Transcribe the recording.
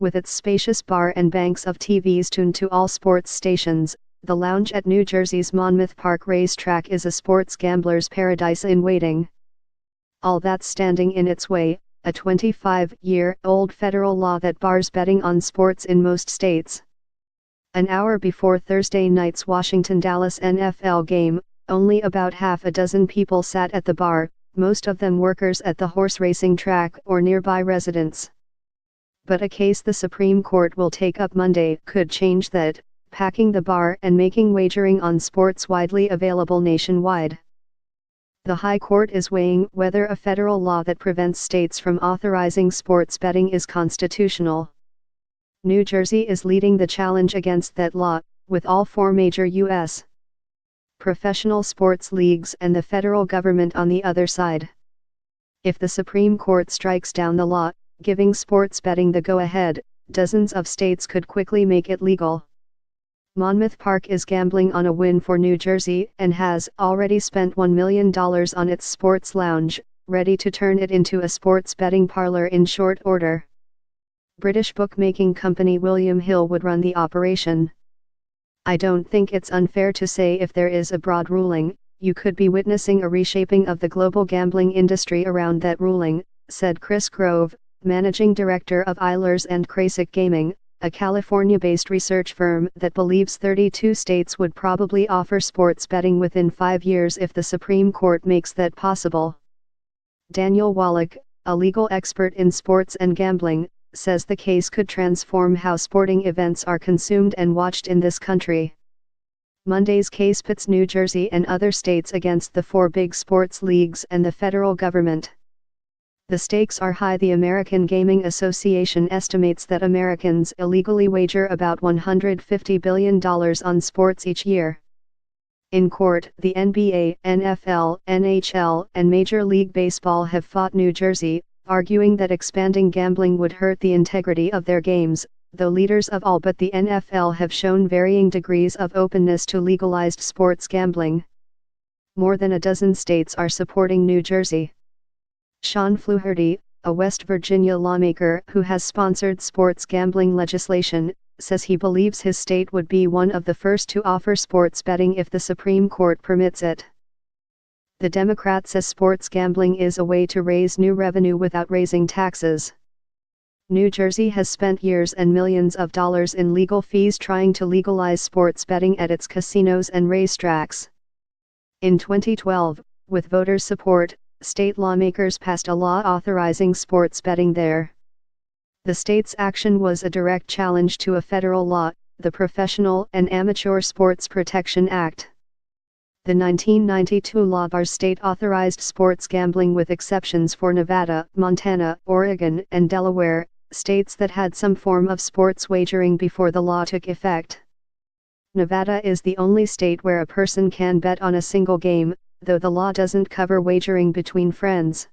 With its spacious bar and banks of TVs tuned to all sports stations, the lounge at New Jersey's Monmouth Park Racetrack is a sports gambler's paradise in waiting. All that's standing in its way, a 25-year-old federal law that bars betting on sports in most states. An hour before Thursday night's Washington-Dallas NFL game, only about half a dozen people sat at the bar, most of them workers at the horse racing track or nearby residents. But a case the Supreme Court will take up Monday could change that, packing the bar and making wagering on sports widely available nationwide. The High Court is weighing whether a federal law that prevents states from authorizing sports betting is constitutional. New Jersey is leading the challenge against that law, with all four major U.S. professional sports leagues and the federal government on the other side. If the Supreme Court strikes down the law, giving sports betting the go-ahead, dozens of states could quickly make it legal. Monmouth Park is gambling on a win for New Jersey and has already spent $1 million on its sports lounge, ready to turn it into a sports betting parlor in short order. British bookmaking company William Hill would run the operation. I don't think it's unfair to say if there is a broad ruling, you could be witnessing a reshaping of the global gambling industry around that ruling, said Chris Grove, managing director of Eilers & Krasik Gaming, a California-based research firm that believes 32 states would probably offer sports betting within 5 years if the Supreme Court makes that possible. Daniel Wallach, a legal expert in sports and gambling, says the case could transform how sporting events are consumed and watched in this country. Monday's case pits New Jersey and other states against the four big sports leagues and the federal government. The stakes are high. The American Gaming Association estimates that Americans illegally wager about $150 billion on sports each year. In court, the NBA, NFL, NHL, and Major League Baseball have fought New Jersey, arguing that expanding gambling would hurt the integrity of their games, though leaders of all but the NFL have shown varying degrees of openness to legalized sports gambling. More than a dozen states are supporting New Jersey. Sean Fluharty, a West Virginia lawmaker who has sponsored sports gambling legislation, says he believes his state would be one of the first to offer sports betting if the Supreme Court permits it. The Democrat says sports gambling is a way to raise new revenue without raising taxes. New Jersey has spent years and millions of dollars in legal fees trying to legalize sports betting at its casinos and racetracks. In 2012, with voters' support, state lawmakers passed a law authorizing sports betting there. The state's action was a direct challenge to a federal law, the Professional and Amateur Sports Protection Act. The 1992 law bars state-authorized sports gambling with exceptions for Nevada, Montana, Oregon, and Delaware, states that had some form of sports wagering before the law took effect. Nevada is the only state where a person can bet on a single game, though the law doesn't cover wagering between friends.